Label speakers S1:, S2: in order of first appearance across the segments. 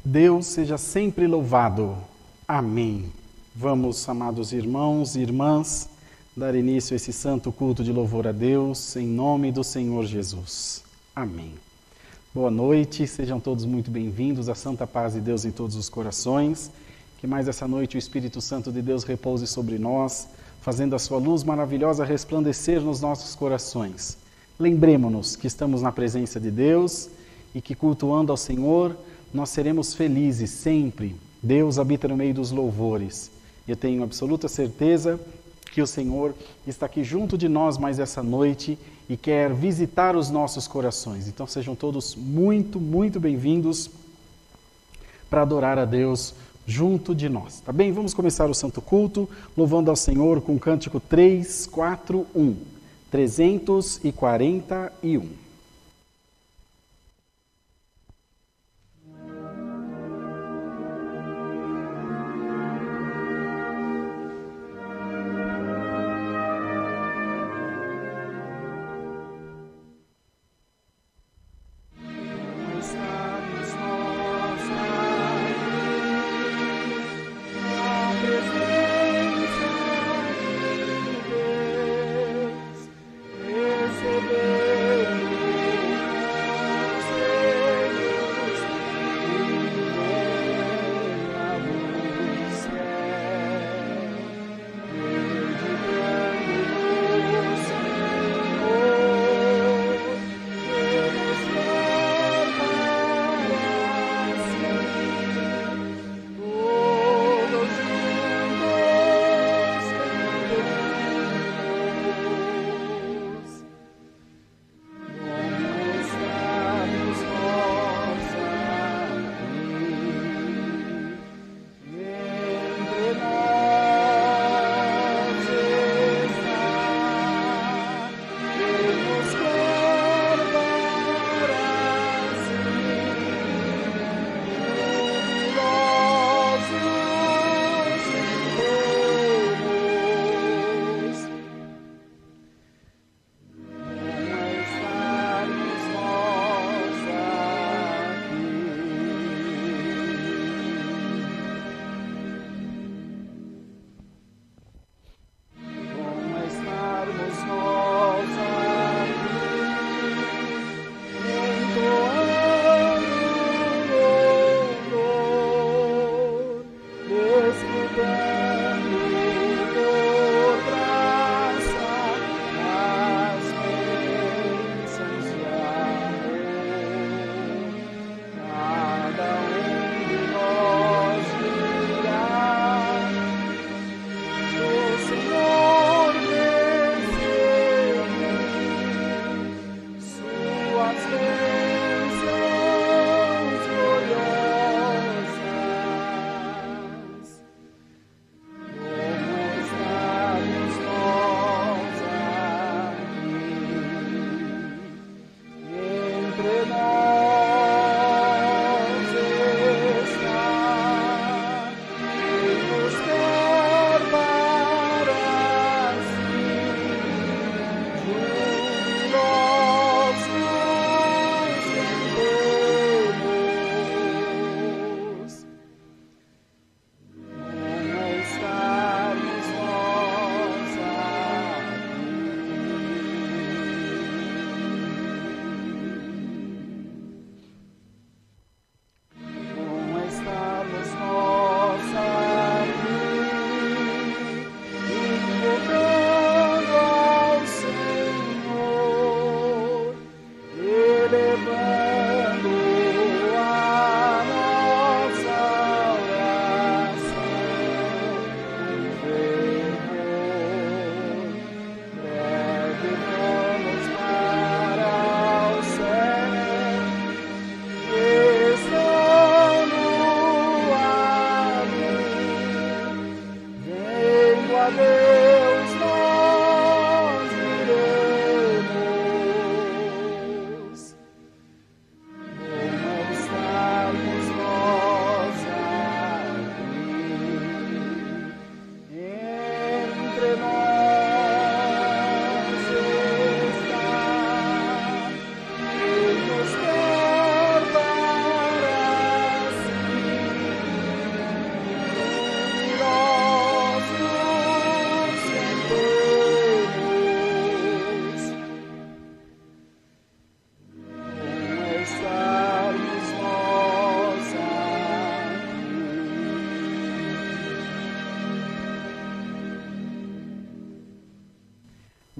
S1: Deus seja sempre louvado. Amém. Vamos, amados irmãos e irmãs, dar início a esse santo culto de louvor a Deus, em nome do Senhor Jesus. Amém. Boa noite, sejam todos muito bem-vindos à santa paz de Deus em todos os corações. Que mais essa noite o Espírito Santo de Deus repouse sobre nós, fazendo a sua luz maravilhosa resplandecer nos nossos corações. Lembremo-nos que estamos na presença de Deus e que, cultuando ao Senhor, nós seremos felizes sempre. Deus habita no meio dos louvores. Eu tenho absoluta certeza que o Senhor está aqui junto de nós mais essa noite e quer visitar os nossos corações. Então sejam todos muito, muito bem-vindos para adorar a Deus junto de nós. Tá bem? Vamos começar o santo culto louvando ao Senhor com o cântico 341. 341.
S2: Recebemos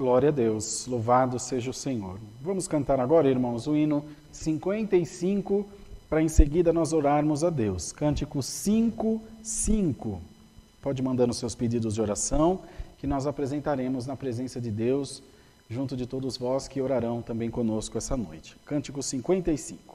S1: Glória a Deus, louvado seja o Senhor. Vamos cantar agora, irmãos, o hino 55, para em seguida nós orarmos a Deus. Cântico 5:5. Pode mandar os seus pedidos de oração, que nós apresentaremos na presença de Deus, junto de todos vós que orarão também conosco essa noite. Cântico 55.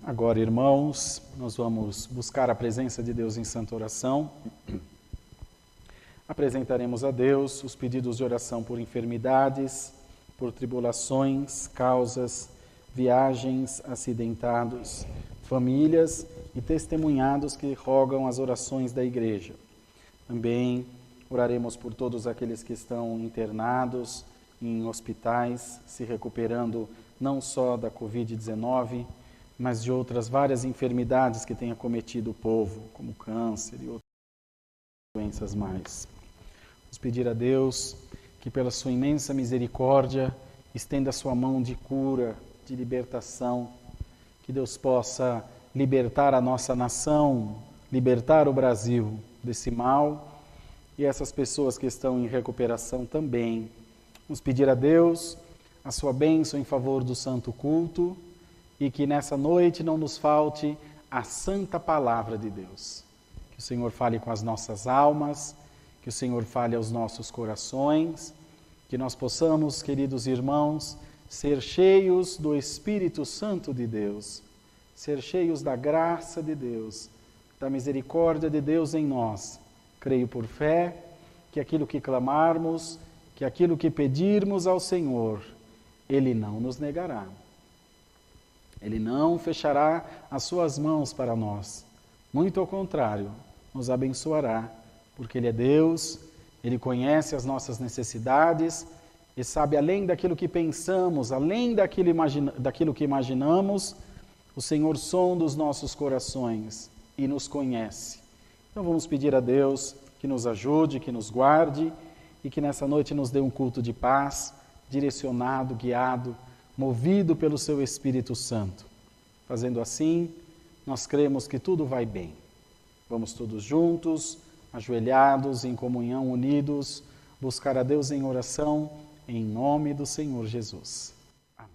S1: Agora, irmãos, nós vamos buscar a presença de Deus em santa oração. Apresentaremos a Deus os pedidos de oração por enfermidades, por tribulações, causas, viagens, acidentados, famílias e testemunhados que rogam as orações da Igreja. Também oraremos por todos aqueles que estão internados em hospitais, se recuperando não só da Covid-19, mas de outras várias enfermidades que têm acometido o povo, como câncer e outras doenças mais. Vamos pedir a Deus que, pela sua imensa misericórdia, estenda a sua mão de cura, de libertação, que Deus possa libertar a nossa nação, libertar o Brasil desse mal e essas pessoas que estão em recuperação também. Vamos pedir a Deus a sua bênção em favor do santo culto, e que nessa noite não nos falte a santa palavra de Deus. Que o Senhor fale com as nossas almas, que o Senhor fale aos nossos corações, que nós possamos, queridos irmãos, ser cheios do Espírito Santo de Deus, ser cheios da graça de Deus, da misericórdia de Deus em nós. Creio por fé que aquilo que clamarmos, que aquilo que pedirmos ao Senhor, Ele não nos negará. Ele não fechará as suas mãos para nós. Muito ao contrário, nos abençoará, porque Ele é Deus, Ele conhece as nossas necessidades e sabe, além daquilo que pensamos, além daquilo que imaginamos, o Senhor sonda os nossos corações e nos conhece. Então vamos pedir a Deus que nos ajude, que nos guarde e que nessa noite nos dê um culto de paz, direcionado, guiado, movido pelo seu Espírito Santo. Fazendo assim, nós cremos que tudo vai bem. Vamos todos juntos, ajoelhados, em comunhão, unidos, buscar a Deus em oração, em nome do Senhor Jesus. Amém.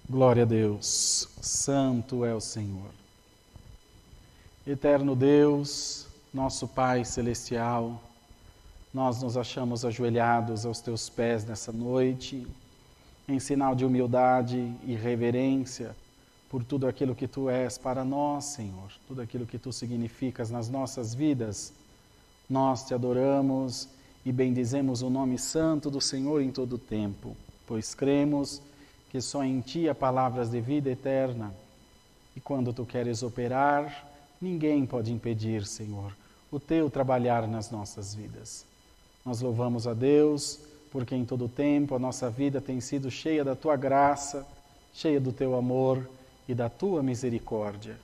S1: Glória a Deus, santo é o Senhor. Eterno Deus, nosso Pai Celestial, nós nos achamos ajoelhados aos Teus pés nessa noite, em sinal de humildade e reverência por tudo aquilo que Tu és para nós, Senhor, tudo aquilo que Tu significas nas nossas vidas. Nós Te adoramos e bendizemos o nome santo do Senhor em todo o tempo, pois cremos que só em Ti há palavras de vida eterna. E quando Tu queres operar, ninguém pode impedir, Senhor, o Teu trabalhar nas nossas vidas. Nós louvamos a Deus, porque em todo tempo a nossa vida tem sido cheia da Tua graça, cheia do Teu amor e da Tua misericórdia.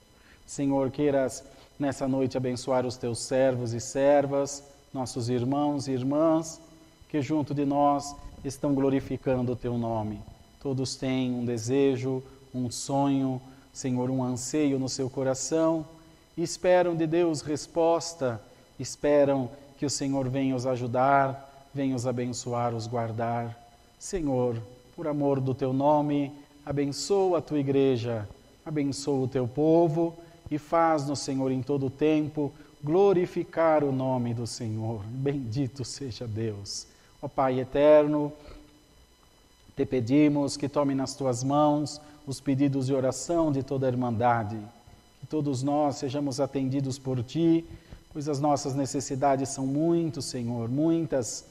S1: Senhor, queiras nessa noite abençoar os Teus servos e servas, nossos irmãos e irmãs, que junto de nós estão glorificando o Teu nome. Todos têm um desejo, um sonho, Senhor, um anseio no seu coração, e esperam de Deus resposta, esperam que o Senhor venha os ajudar, venha os abençoar, os guardar. Senhor, por amor do Teu nome, abençoa a Tua igreja, abençoa o Teu povo e faz-nos, Senhor, em todo o tempo, glorificar o nome do Senhor. Bendito seja Deus. Ó Pai eterno, Te pedimos que tome nas Tuas mãos os pedidos de oração de toda a Irmandade, que todos nós sejamos atendidos por Ti, pois as nossas necessidades são muitas, Senhor, muitas,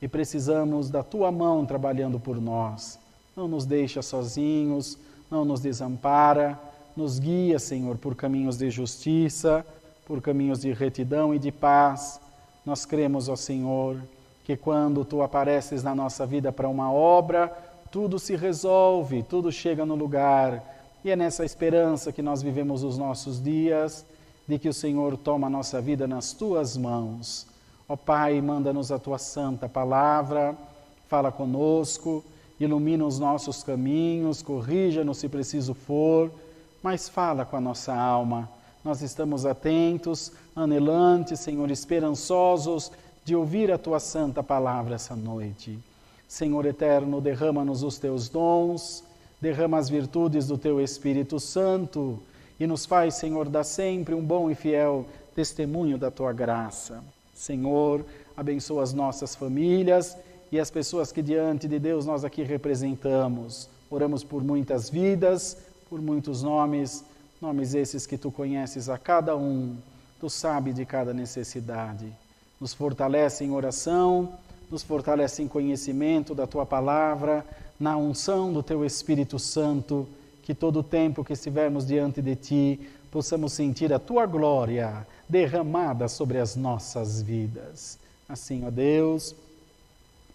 S1: e precisamos da Tua mão trabalhando por nós. Não nos deixa sozinhos, não nos desampara, nos guia, Senhor, por caminhos de justiça, por caminhos de retidão e de paz. Nós cremos, ó Senhor, que quando Tu apareces na nossa vida para uma obra, tudo se resolve, tudo chega no lugar. E é nessa esperança que nós vivemos os nossos dias, de que o Senhor toma a nossa vida nas Tuas mãos. Ó Pai, manda-nos a Tua santa palavra, fala conosco, ilumina os nossos caminhos, corrija-nos se preciso for, mas fala com a nossa alma. Nós estamos atentos, anelantes, Senhor, esperançosos de ouvir a Tua santa palavra essa noite. Senhor eterno, derrama-nos os Teus dons, derrama as virtudes do Teu Espírito Santo e nos faz, Senhor, dar sempre um bom e fiel testemunho da Tua graça. Senhor, abençoa as nossas famílias e as pessoas que diante de Deus nós aqui representamos. Oramos por muitas vidas, por muitos nomes, nomes esses que Tu conheces a cada um, Tu sabes de cada necessidade. Nos fortalece em oração, nos fortalece em conhecimento da Tua palavra, na unção do Teu Espírito Santo, que todo o tempo que estivermos diante de Ti, possamos sentir a Tua glória derramada sobre as nossas vidas. Assim, ó Deus,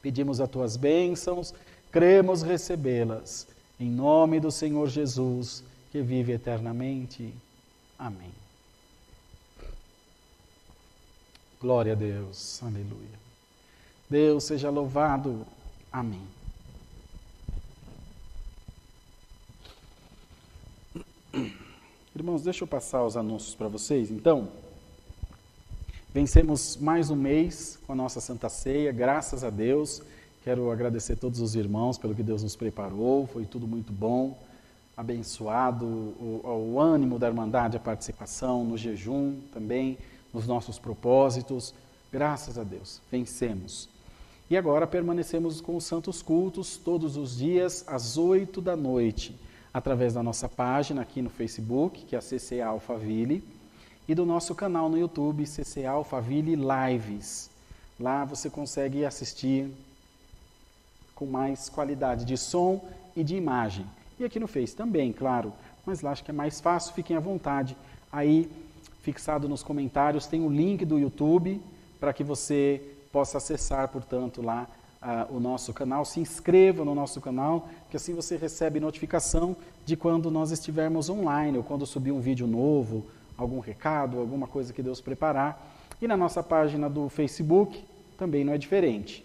S1: pedimos as Tuas bênçãos, cremos recebê-las, em nome do Senhor Jesus, que vive eternamente. Amém. Glória a Deus, aleluia. Deus seja louvado. Amém. Irmãos, deixa eu passar os anúncios para vocês. Então, vencemos mais um mês com a nossa Santa Ceia, graças a Deus. Quero agradecer a todos os irmãos pelo que Deus nos preparou, foi tudo muito bom, abençoado, o ânimo da Irmandade, a participação no jejum também, nos nossos propósitos. Graças a Deus, vencemos. E agora permanecemos com os santos cultos todos os dias às 8 da noite, através da nossa página aqui no Facebook, que é a CCA Alphaville, e do nosso canal no YouTube, CCA Alphaville Lives. Lá você consegue assistir com mais qualidade de som e de imagem. E aqui no Face também, claro, mas lá acho que é mais fácil, fiquem à vontade. Aí, fixado nos comentários, tem o link do YouTube para que você possa acessar, portanto, lá o nosso canal. Se inscreva no nosso canal, que assim você recebe notificação de quando nós estivermos online, ou quando subir um vídeo novo, algum recado, alguma coisa que Deus preparar. E na nossa página do Facebook também não é diferente.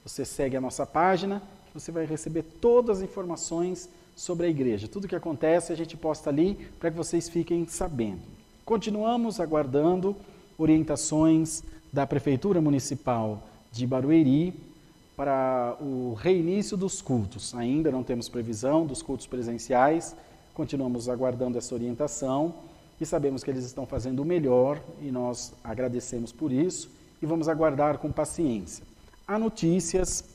S1: Você segue a nossa página, que você vai receber todas as informações sobre a igreja. Tudo que acontece a gente posta ali para que vocês fiquem sabendo. Continuamos aguardando orientações da Prefeitura Municipal de Barueri para o reinício dos cultos. Ainda não temos previsão dos cultos presenciais, continuamos aguardando essa orientação e sabemos que eles estão fazendo o melhor e nós agradecemos por isso e vamos aguardar com paciência. Há notícias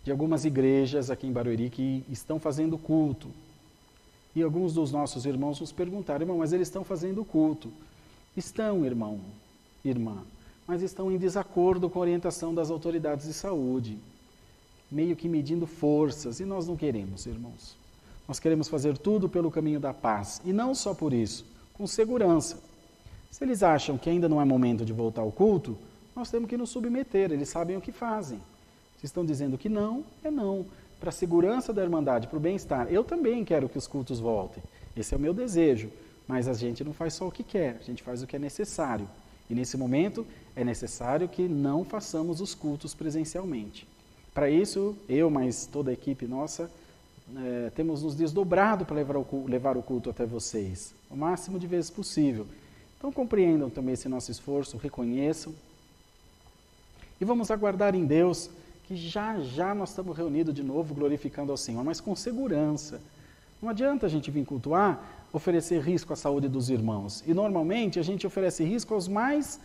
S1: de algumas igrejas aqui em Barueri que estão fazendo culto. E alguns dos nossos irmãos nos perguntaram: irmão, mas eles estão fazendo culto. Estão, irmão, irmã, mas estão em desacordo com a orientação das autoridades de saúde, meio que medindo forças, e nós não queremos, irmãos. Nós queremos fazer tudo pelo caminho da paz, e não só por isso, com segurança. Se eles acham que ainda não é momento de voltar ao culto, nós temos que nos submeter, eles sabem o que fazem. Se estão dizendo que não, é não. Para a segurança da Irmandade, para o bem-estar. Eu também quero que os cultos voltem. Esse é o meu desejo. Mas a gente não faz só o que quer, a gente faz o que é necessário. E nesse momento é necessário que não façamos os cultos presencialmente. Para isso, eu, mas toda a equipe nossa, temos nos desdobrado para levar o culto até vocês, o máximo de vezes possível. Então compreendam também esse nosso esforço, reconheçam. E vamos aguardar em Deus que já já nós estamos reunidos de novo, glorificando ao Senhor, mas com segurança. Não adianta a gente vir cultuar, oferecer risco à saúde dos irmãos. E normalmente a gente oferece risco aos mais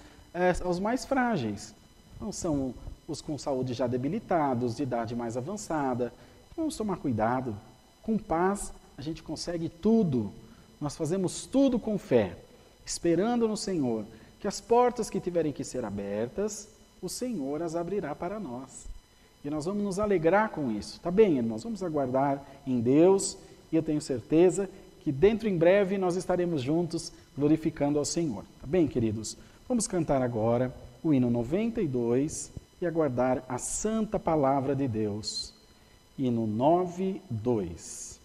S1: frágeis. Não são os com saúde já debilitados, de idade mais avançada. Vamos tomar cuidado. Com paz a gente consegue tudo. Nós fazemos tudo com fé, esperando no Senhor, que as portas que tiverem que ser abertas, o Senhor as abrirá para nós. E nós vamos nos alegrar com isso. Tá bem, irmãos? Vamos aguardar em Deus e eu tenho certeza que dentro em breve nós estaremos juntos glorificando ao Senhor. Tá bem, queridos? Vamos cantar agora o hino 92 e aguardar a santa palavra de Deus. Hino 92.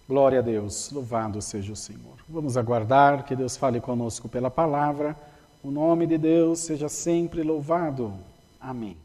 S1: Glória a Deus, louvado seja o Senhor. Vamos aguardar que Deus fale conosco pela palavra. O nome de Deus seja sempre louvado. Amém.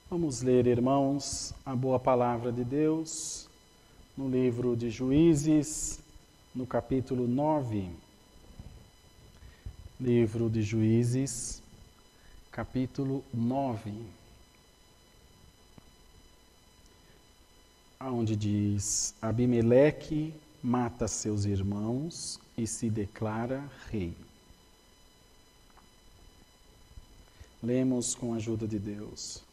S1: Vamos ler, irmãos, a boa palavra de Deus no livro de Juízes, no capítulo 9. Livro de Juízes, capítulo 9, onde diz: Abimeleque mata seus irmãos e se declara rei. Lemos com a ajuda de Deus.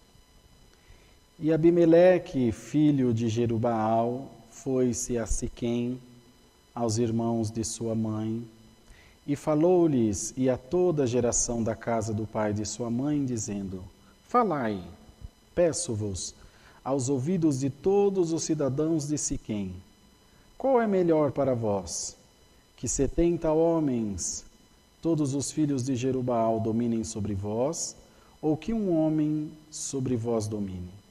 S1: E Abimeleque, filho de Jerubaal, foi-se a Siquém, aos irmãos de sua mãe, e falou-lhes e a toda a geração da casa do pai de sua mãe, dizendo: Falai, peço-vos, aos ouvidos de todos os cidadãos de Siquém, qual é melhor para vós? Que 70 homens, todos os filhos de Jerubaal, dominem sobre vós, ou que um homem sobre vós domine?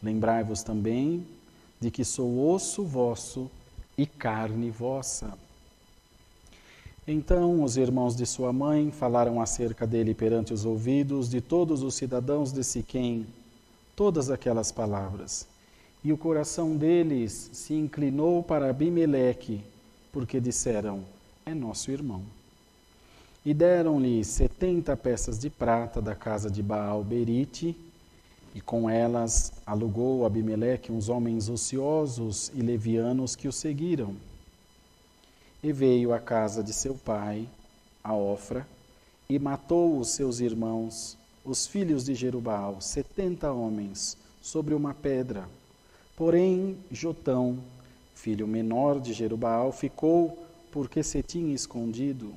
S1: Lembrai-vos também de que sou osso vosso e carne vossa. Então os irmãos de sua mãe falaram acerca dele perante os ouvidos de todos os cidadãos de Siquém, todas aquelas palavras. E o coração deles se inclinou para Abimeleque, porque disseram: é nosso irmão. E deram-lhe 70 peças de prata da casa de Baal-Berite, e com elas alugou Abimeleque uns homens ociosos e levianos que o seguiram. E veio à casa de seu pai, a Ofra, e matou os seus irmãos, os filhos de Jerubaal, 70 homens, sobre uma pedra. Porém, Jotão, filho menor de Jerubaal, ficou porque se tinha escondido.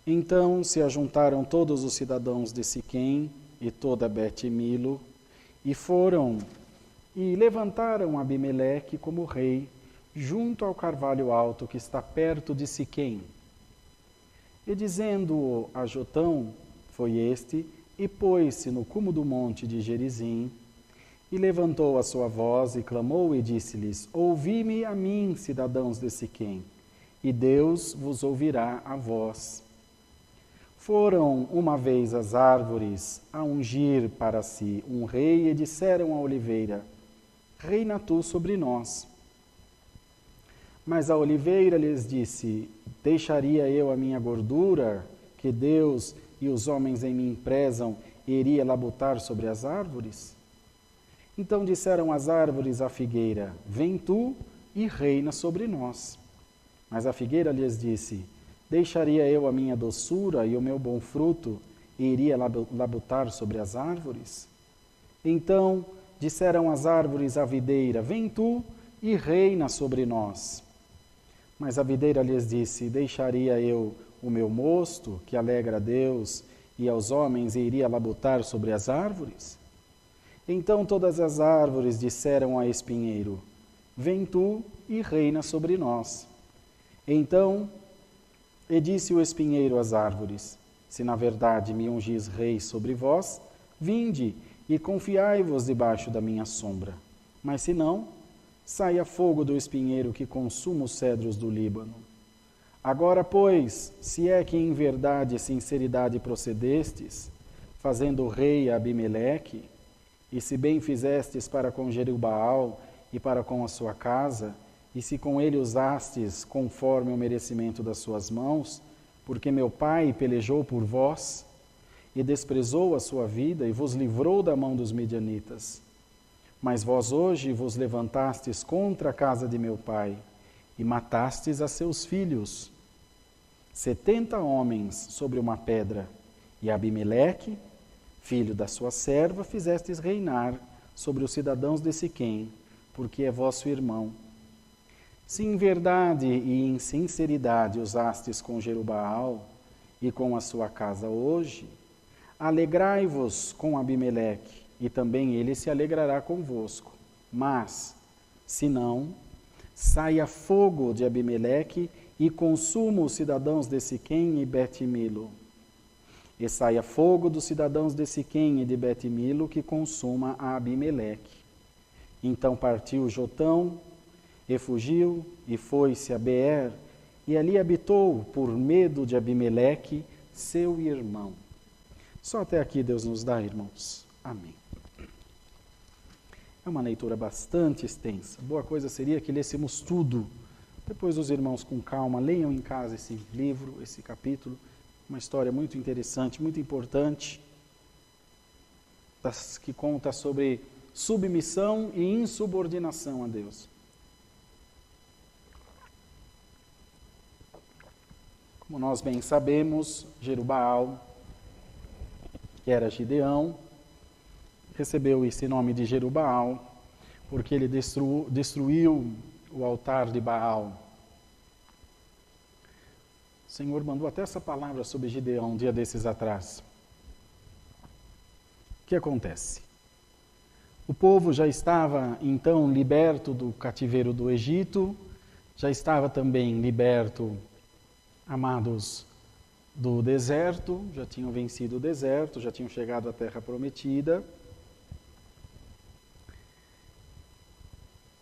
S1: Então se ajuntaram todos os cidadãos de Siquém e toda Bet-Milo, e foram e levantaram Abimeleque como rei, junto ao carvalho alto que está perto de Siquém. E dizendo a Jotão, foi este, e pôs-se no cume do monte de Gerizim, e levantou a sua voz e clamou e disse-lhes: ouvi-me a mim, cidadãos de Siquém, e Deus vos ouvirá a vós. Foram uma vez as árvores a ungir para si um rei e disseram à oliveira: reina tu sobre nós. Mas a oliveira lhes disse: deixaria eu a minha gordura, que Deus e os homens em mim prezam, e iria labutar sobre as árvores? Então disseram as árvores à figueira: vem tu e reina sobre nós. Mas a figueira lhes disse: deixaria eu a minha doçura e o meu bom fruto e iria labutar sobre as árvores? Então disseram as árvores à videira: vem tu e reina sobre nós. Mas a videira lhes disse: deixaria eu o meu mosto, que alegra a Deus e aos homens, e iria labutar sobre as árvores? Então todas as árvores disseram ao espinheiro: vem tu e reina sobre nós. Então disse o espinheiro às árvores: se na verdade me ungis rei sobre vós, vinde e confiai-vos debaixo da minha sombra. Mas se não, saia fogo do espinheiro que consuma os cedros do Líbano. Agora, pois, se é que em verdade e sinceridade procedestes, fazendo rei a Abimeleque, e se bem fizestes para com Jerubbaal e para com a sua casa, e se com ele usastes conforme o merecimento das suas mãos, porque meu pai pelejou por vós, e desprezou a sua vida, e vos livrou da mão dos medianitas. Mas vós hoje vos levantastes contra a casa de meu pai, e matastes a seus filhos, 70 homens sobre uma pedra, e Abimeleque, filho da sua serva, fizestes reinar sobre os cidadãos de Siquém, porque é vosso irmão. Se em verdade e em sinceridade usastes com Jerubbaal e com a sua casa hoje, alegrai-vos com Abimeleque, e também ele se alegrará convosco. Mas, se não, saia fogo de Abimeleque e consuma os cidadãos de Siquém e Bet-Milo. E saia fogo dos cidadãos de Siquém e de Bet-Milo que consuma a Abimeleque. Então partiu Jotão, e fugiu, e foi-se a Beer, e ali habitou por medo de Abimeleque, seu irmão. Só até aqui Deus nos dá, irmãos. Amém. É uma leitura bastante extensa. Boa coisa seria que lêssemos tudo. Depois os irmãos com calma leiam em casa esse livro, esse capítulo. Uma história muito interessante, muito importante, que conta sobre submissão e insubordinação a Deus. Como nós bem sabemos, Jerubbaal, que era Gideão, recebeu esse nome de Jerubbaal porque ele destruiu o altar de Baal. O Senhor mandou até essa palavra sobre Gideão um dia desses atrás. O que acontece? O povo já estava então liberto do cativeiro do Egito, já estava também liberto, amados, do deserto, já tinham vencido o deserto, já tinham chegado à terra prometida.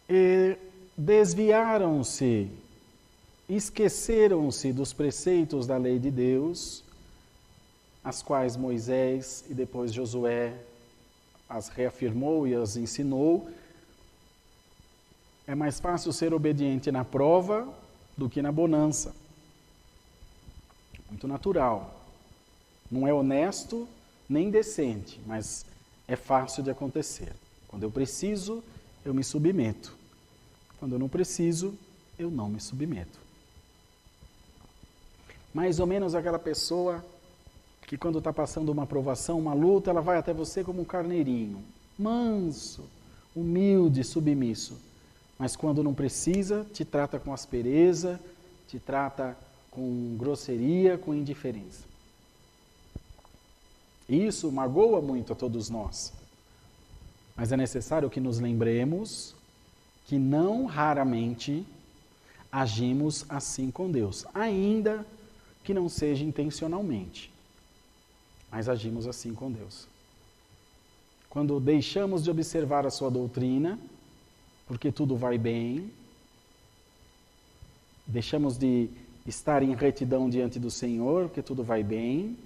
S1: E desviaram-se, esqueceram-se dos preceitos da lei de Deus, as quais Moisés e depois Josué as reafirmou e as ensinou. É mais fácil ser obediente na prova do que na bonança. Muito natural. Não é honesto nem decente, mas é fácil de acontecer. Quando eu preciso, eu me submeto. Quando eu não preciso, eu não me submeto. Mais ou menos aquela pessoa que quando está passando uma provação, uma luta, ela vai até você como um carneirinho, manso, humilde, submisso. Mas quando não precisa, te trata com aspereza, te trata com grosseria, com indiferença. Isso magoa muito a todos nós. Mas é necessário que nos lembremos que não raramente agimos assim com Deus, ainda que não seja intencionalmente, mas agimos assim com Deus. Quando deixamos de observar a sua doutrina, porque tudo vai bem, deixamos de estar em retidão diante do Senhor, porque tudo vai bem,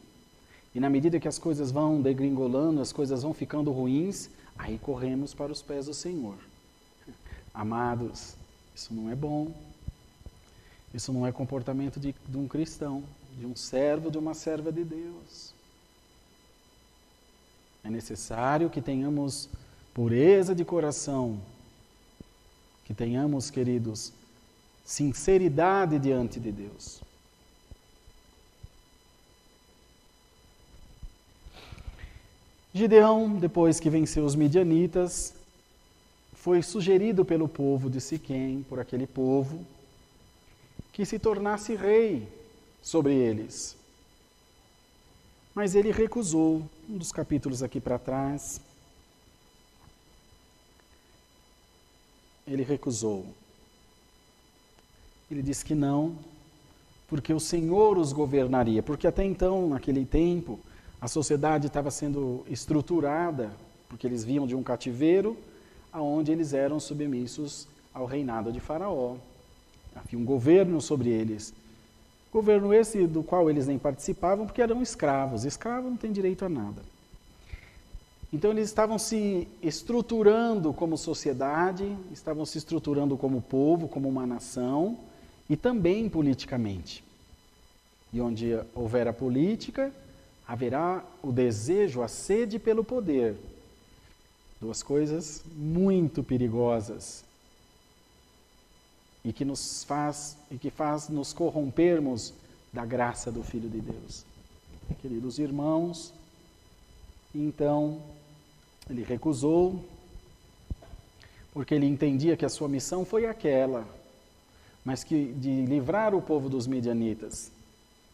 S1: e na medida que as coisas vão degringolando, as coisas vão ficando ruins, aí corremos para os pés do Senhor. Amados, isso não é bom. Isso não é comportamento de um cristão, de um servo, de uma serva de Deus. É necessário que tenhamos pureza de coração, que tenhamos, queridos, sinceridade diante de Deus. Gideão, depois que venceu os midianitas, foi sugerido pelo povo de Siquém, por aquele povo, que se tornasse rei sobre eles. Mas ele recusou. Um dos capítulos aqui para trás, ele recusou. Ele disse que não, porque o Senhor os governaria. Porque até então, naquele tempo, a sociedade estava sendo estruturada, porque eles vinham de um cativeiro, aonde eles eram submissos ao reinado de Faraó. Havia um governo sobre eles. Governo esse do qual eles nem participavam, porque eram escravos. Escravo não tem direito a nada. Então eles estavam se estruturando como sociedade, estavam se estruturando como povo, como uma nação, e também politicamente. E onde houver a política, haverá o desejo, a sede pelo poder. Duas coisas muito perigosas e que faz nos corrompermos da graça do Filho de Deus. Queridos irmãos, então ele recusou, porque ele entendia que a sua missão foi aquela, mas que de livrar o povo dos midianitas.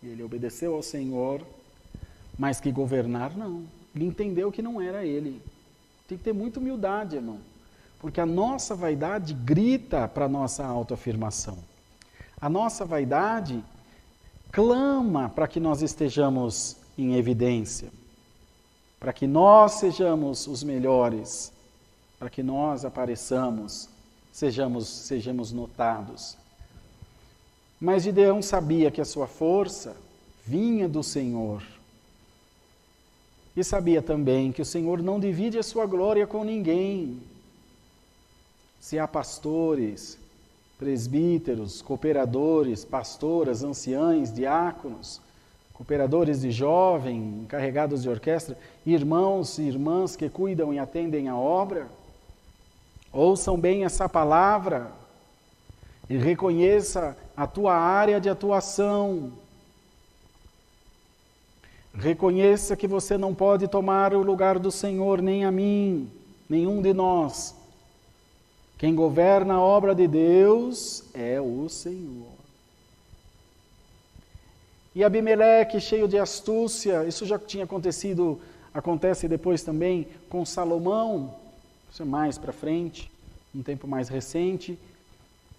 S1: E ele obedeceu ao Senhor, mas que governar não. Ele entendeu que não era ele. Tem que ter muita humildade, irmão, porque a nossa vaidade grita para a nossa autoafirmação. A nossa vaidade clama para que nós estejamos em evidência, para que nós sejamos os melhores, para que nós apareçamos, sejamos notados. Mas Gideão sabia que a sua força vinha do Senhor. E sabia também que o Senhor não divide a sua glória com ninguém. Se há pastores, presbíteros, cooperadores, pastoras, anciães, diáconos, cooperadores de jovem, encarregados de orquestra, irmãos e irmãs que cuidam e atendem a obra, ouçam bem essa palavra e reconheça a tua área de atuação. Reconheça que você não pode tomar o lugar do Senhor, nem a mim, nenhum de nós. Quem governa a obra de Deus é o Senhor. E Abimeleque, cheio de astúcia, isso já tinha acontecido, acontece depois também com Salomão, isso é mais para frente, um tempo mais recente,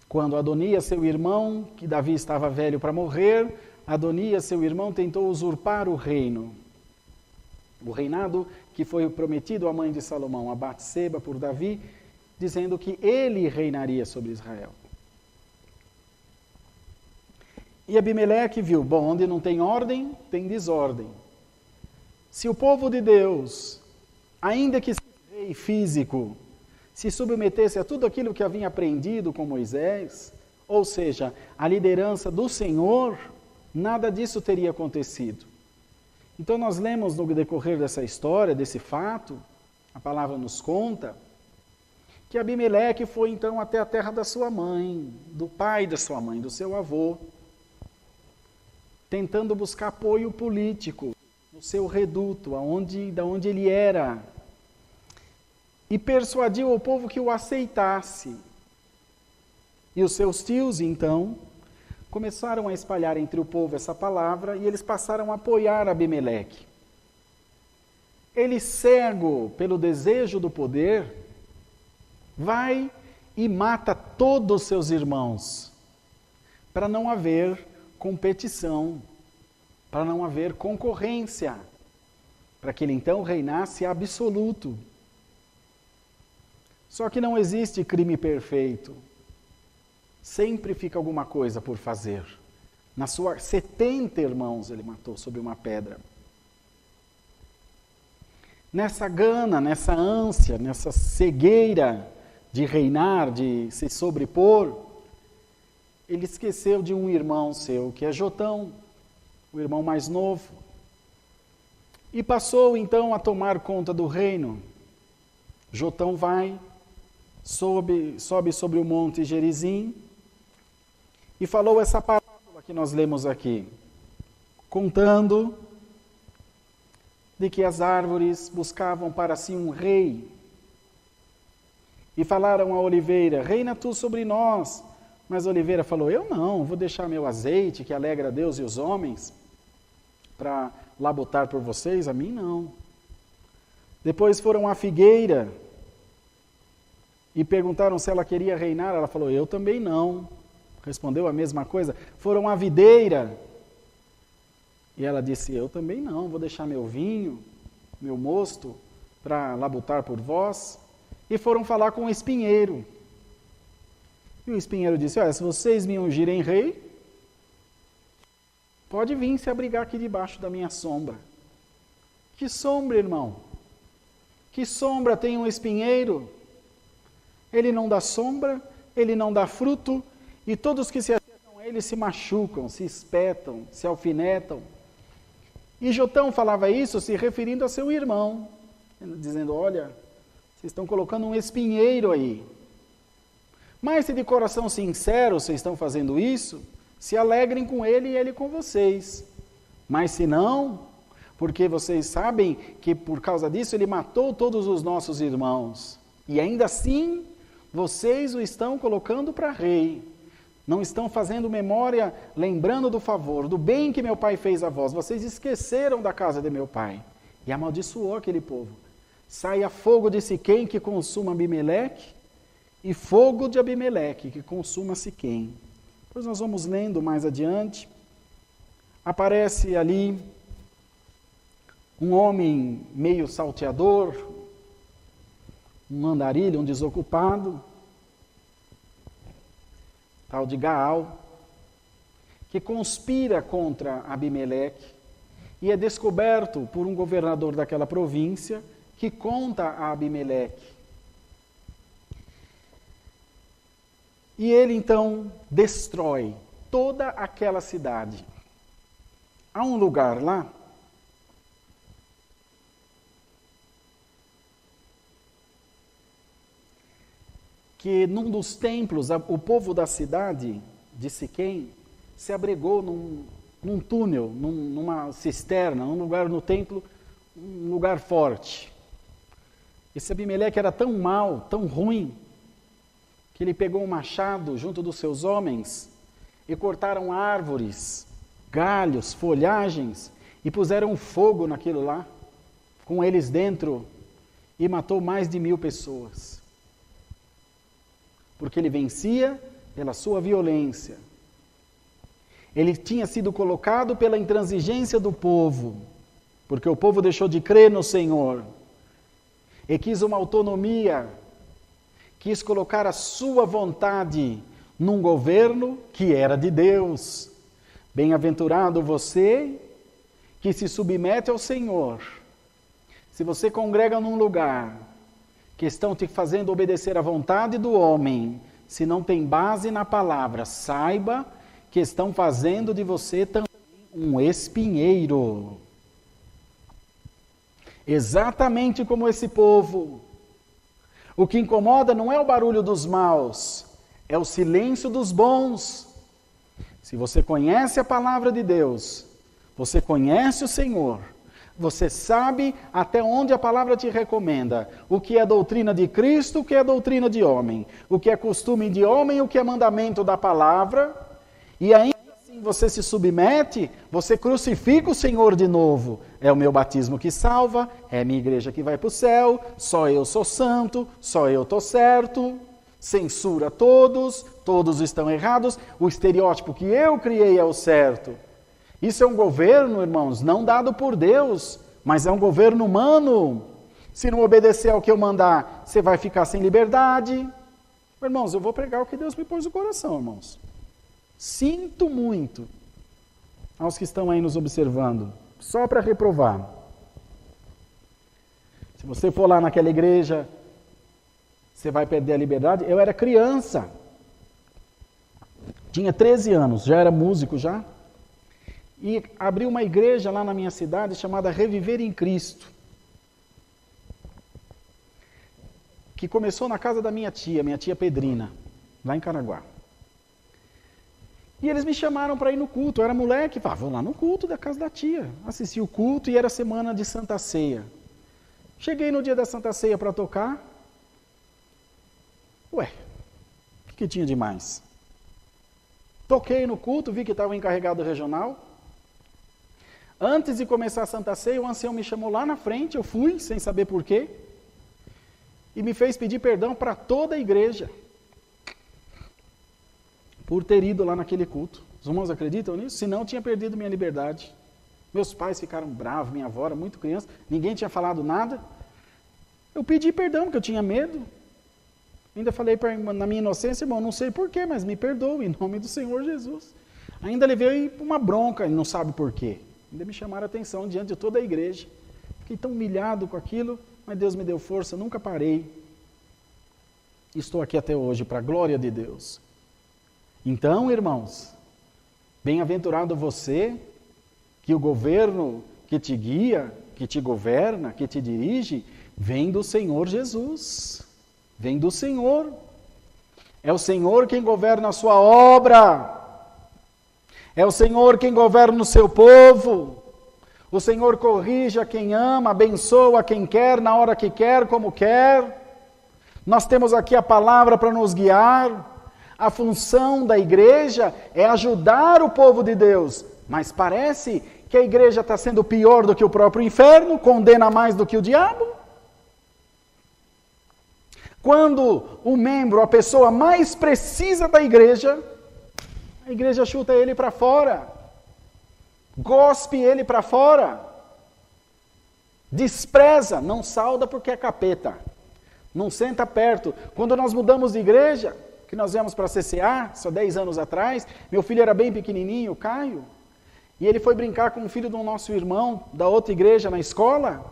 S1: quando Adonias, seu irmão, que Davi estava velho para morrer, Adonias, seu irmão, tentou usurpar o reino. O reinado que foi prometido à mãe de Salomão, a Batseba, por Davi, dizendo que ele reinaria sobre Israel. E Abimeleque viu, bom, onde não tem ordem, tem desordem. Se o povo de Deus, ainda que seja rei físico, se submetesse a tudo aquilo que havia aprendido com Moisés, ou seja, a liderança do Senhor, nada disso teria acontecido. Então nós lemos no decorrer dessa história, desse fato, a palavra nos conta, que Abimeleque foi então até a terra da sua mãe, do pai da sua mãe, do seu avô, tentando buscar apoio político no seu reduto, da onde ele era, e persuadiu o povo que o aceitasse. E os seus tios, então, começaram a espalhar entre o povo essa palavra e eles passaram a apoiar Abimeleque. Ele, cego pelo desejo do poder, vai e mata todos os seus irmãos, para não haver competição, para não haver concorrência, para que ele então reinasse absoluto. Só que não existe crime perfeito. Sempre fica alguma coisa por fazer. Na sua 70 irmãos ele matou sobre uma pedra. Nessa gana, nessa ânsia, nessa cegueira de reinar, de se sobrepor, ele esqueceu de um irmão seu, que é Jotão, o irmão mais novo. E passou então a tomar conta do reino. Jotão sobe sobre o monte Gerizim, e falou essa parábola que nós lemos aqui, contando de que as árvores buscavam para si um rei. E falaram a oliveira: reina tu sobre nós. Mas a oliveira falou: eu não, vou deixar meu azeite, que alegra a Deus e os homens, para lá botar por vocês, a mim não. Depois foram à figueira e perguntaram se ela queria reinar. Ela falou: eu também não. Respondeu a mesma coisa. Foram à videira e ela disse: eu também não, vou deixar meu vinho, meu mosto, para lá botar por vós. E foram falar com o espinheiro. E o espinheiro disse: olha, se vocês me ungirem rei, pode vir se abrigar aqui debaixo da minha sombra. Que sombra, irmão? Que sombra tem um espinheiro? Ele não dá sombra, ele não dá fruto, e todos que se acercam a ele se machucam, se espetam, se alfinetam. E Jotão falava isso se referindo a seu irmão, dizendo: olha, vocês estão colocando um espinheiro aí. Mas se de coração sincero vocês estão fazendo isso, se alegrem com ele e ele com vocês. Mas se não, porque vocês sabem que por causa disso ele matou todos os nossos irmãos. E ainda assim, vocês o estão colocando para rei. Não estão fazendo memória, lembrando do favor, do bem que meu pai fez a vós. Vocês esqueceram da casa de meu pai. E amaldiçoou aquele povo. Saia fogo de Siquém que consuma Abimeleque, e fogo de Abimeleque que consuma Siquém. Depois nós vamos lendo mais adiante. Aparece ali um homem meio salteador, um andarilho, um desocupado, tal de Gaal, que conspira contra Abimeleque e é descoberto por um governador daquela província que conta a Abimeleque. E ele então destrói toda aquela cidade. Há um lugar lá que num dos templos, o povo da cidade de Siquém se abrigou num túnel, numa cisterna, num lugar no templo, um lugar forte. Esse Abimeleque era tão mau, tão ruim, que ele pegou um machado junto dos seus homens e cortaram árvores, galhos, folhagens e puseram fogo naquilo lá, com eles dentro, e matou mais de 1000 pessoas. Porque ele vencia pela sua violência. Ele tinha sido colocado pela intransigência do povo, porque o povo deixou de crer no Senhor e quis uma autonomia, quis colocar a sua vontade num governo que era de Deus. Bem-aventurado você que se submete ao Senhor. Se você congrega num lugar que estão te fazendo obedecer à vontade do homem, se não tem base na palavra, saiba que estão fazendo de você também um espinheiro. Exatamente como esse povo. O que incomoda não é o barulho dos maus, é o silêncio dos bons. Se você conhece a palavra de Deus, você conhece o Senhor, você sabe até onde a palavra te recomenda, o que é doutrina de Cristo, o que é doutrina de homem, o que é costume de homem, o que é mandamento da palavra, e ainda assim você se submete, você crucifica o Senhor de novo. É o meu batismo que salva, é a minha igreja que vai para o céu, só eu sou santo, só eu estou certo, censura todos, todos estão errados, o estereótipo que eu criei é o certo. Isso é um governo, irmãos, não dado por Deus, mas é um governo humano. Se não obedecer ao que eu mandar, você vai ficar sem liberdade. Irmãos, eu vou pregar o que Deus me pôs no coração, irmãos. Sinto muito aos que estão aí nos observando, só para reprovar. Se você for lá naquela igreja, você vai perder a liberdade. Eu era criança, tinha 13 anos, já era músico já. E abri uma igreja lá na minha cidade chamada Reviver em Cristo, que começou na casa da minha tia Pedrina, lá em Caraguá. E eles me chamaram para ir no culto. Eu era moleque, vamos lá no culto da casa da tia. Assisti o culto e era semana de Santa Ceia. Cheguei no dia da Santa Ceia para tocar. Ué, o que tinha de mais? Toquei no culto, vi que estava o encarregado regional. Antes de começar a Santa Ceia, o ancião me chamou lá na frente, eu fui, sem saber porquê, e me fez pedir perdão para toda a igreja, por ter ido lá naquele culto. Os irmãos acreditam nisso? Senão eu tinha perdido minha liberdade. Meus pais ficaram bravos, minha avó era muito criança, ninguém tinha falado nada. Eu pedi perdão, porque eu tinha medo. Ainda falei na minha inocência, irmão, não sei porquê, mas me perdoe, em nome do Senhor Jesus. Ainda levei uma bronca, não sabe porquê. Ainda me chamaram a atenção diante de toda a igreja. Fiquei tão humilhado com aquilo, mas Deus me deu força, nunca parei. Estou aqui até hoje, para a glória de Deus. Então, irmãos, bem-aventurado você, que o governo que te guia, que te governa, que te dirige, vem do Senhor Jesus. Vem do Senhor. É o Senhor quem governa a sua obra. É o Senhor quem governa o seu povo. O Senhor corrige a quem ama, abençoa quem quer, na hora que quer, como quer. Nós temos aqui a palavra para nos guiar. A função da igreja é ajudar o povo de Deus. Mas parece que a igreja está sendo pior do que o próprio inferno, condena mais do que o diabo. Quando o membro, a pessoa mais precisa da igreja, a igreja chuta ele para fora, gospe ele para fora, despreza, não sauda porque é capeta, não senta perto. Quando nós mudamos de igreja, que nós viemos para a CCA, só 10 anos atrás, meu filho era bem pequenininho, o Caio, e ele foi brincar com o filho do nosso irmão, da outra igreja na escola,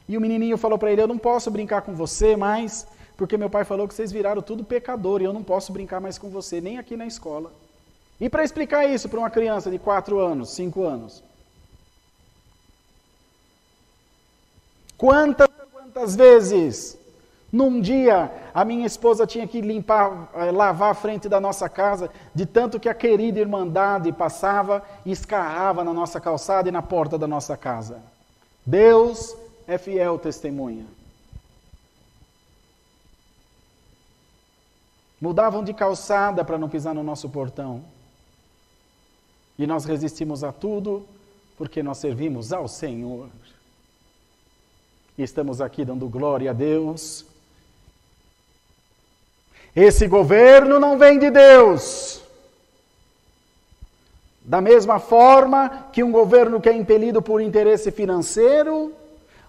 S1: e o menininho falou para ele, eu não posso brincar com você mais, porque meu pai falou que vocês viraram tudo pecador e eu não posso brincar mais com você, nem aqui na escola. E para explicar isso para uma criança de 4 anos, 5 anos? Quantas vezes, num dia, a minha esposa tinha que lavar a frente da nossa casa, de tanto que a querida irmandade passava e escarrava na nossa calçada e na porta da nossa casa. Deus é fiel testemunha. Mudavam de calçada para não pisar no nosso portão. E nós resistimos a tudo porque nós servimos ao Senhor. E estamos aqui dando glória a Deus. Esse governo não vem de Deus. Da mesma forma que um governo que é impelido por interesse financeiro,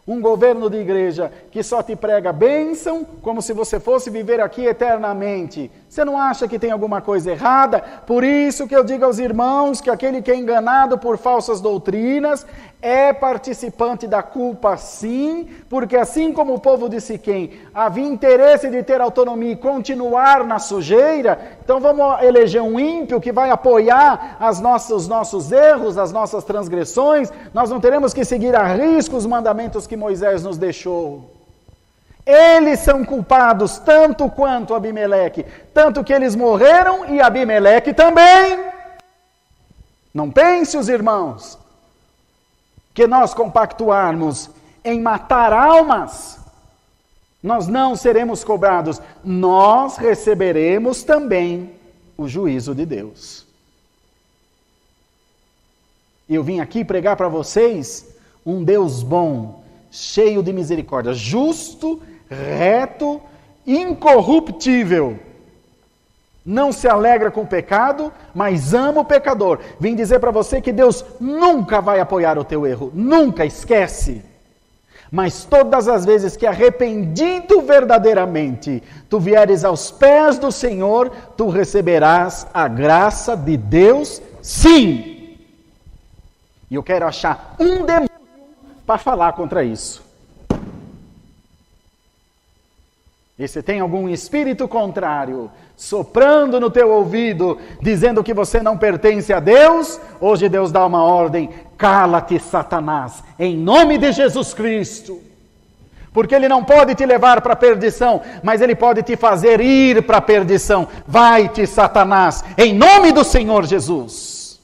S1: um governo de igreja que só te prega bênção, como se você fosse viver aqui eternamente. Você não acha que tem alguma coisa errada? Por isso que eu digo aos irmãos que aquele que é enganado por falsas doutrinas é participante da culpa sim, porque assim como o povo de Siquém havia interesse de ter autonomia e continuar na sujeira, então vamos eleger um ímpio que vai apoiar os nossos erros, as nossas transgressões, nós não teremos que seguir a risco os mandamentos que Moisés nos deixou. Eles são culpados tanto quanto Abimeleque, tanto que eles morreram e Abimeleque também. Não pense, os irmãos, que nós compactuarmos em matar almas, nós não seremos cobrados, nós receberemos também o juízo de Deus. Eu vim aqui pregar para vocês um Deus bom, cheio de misericórdia, justo, reto, incorruptível. Não se alegra com o pecado, mas ama o pecador. Vim dizer para você que Deus nunca vai apoiar o teu erro, nunca, esquece. Mas todas as vezes que arrependido verdadeiramente, tu vieres aos pés do Senhor, tu receberás a graça de Deus, sim. E eu quero achar um demônio para falar contra isso. E se tem algum espírito contrário, soprando no teu ouvido, dizendo que você não pertence a Deus, hoje Deus dá uma ordem, cala-te, Satanás, em nome de Jesus Cristo. Porque ele não pode te levar para a perdição, mas ele pode te fazer ir para a perdição. Vai-te, Satanás, em nome do Senhor Jesus.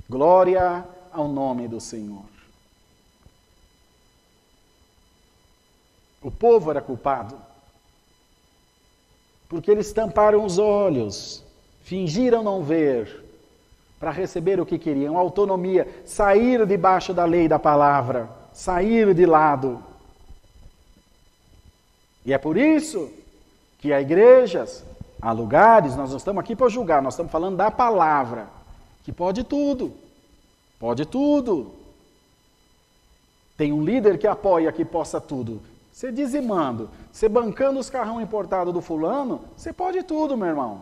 S1: Glória ao nome do Senhor. O povo era culpado, porque eles tamparam os olhos, fingiram não ver, para receber o que queriam, autonomia, sair debaixo da lei da palavra, sair de lado. E é por isso que há igrejas, há lugares, nós não estamos aqui para julgar, nós estamos falando da palavra, que pode tudo, pode tudo. Tem um líder que apoia que possa tudo. Você dizimando, você bancando os carrão importados do fulano, você pode tudo, meu irmão.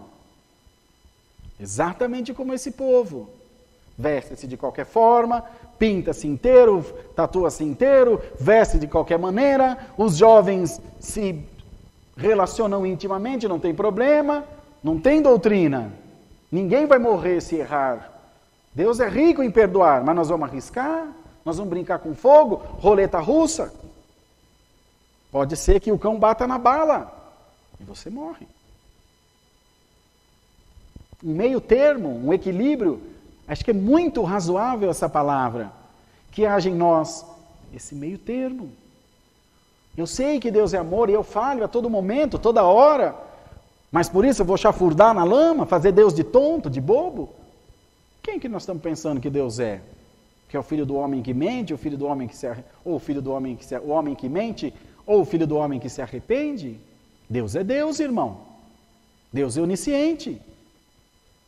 S1: Exatamente como esse povo. Veste-se de qualquer forma, pinta-se inteiro, tatua-se inteiro, veste de qualquer maneira, os jovens se relacionam intimamente, não tem problema, não tem doutrina. Ninguém vai morrer se errar. Deus é rico em perdoar, mas nós vamos arriscar, nós vamos brincar com fogo, roleta russa. Pode ser que o cão bata na bala e você morre. Um meio termo, um equilíbrio, acho que é muito razoável essa palavra, que haja em nós esse meio termo. Eu sei que Deus é amor e eu falho a todo momento, toda hora, mas por isso eu vou chafurdar na lama, fazer Deus de tonto, de bobo? Quem que nós estamos pensando que Deus é? Que é o filho do homem que mente, o filho do homem que ou o filho do homem que o homem que mente, ou o filho do homem que se arrepende? Deus é Deus, irmão. Deus é onisciente.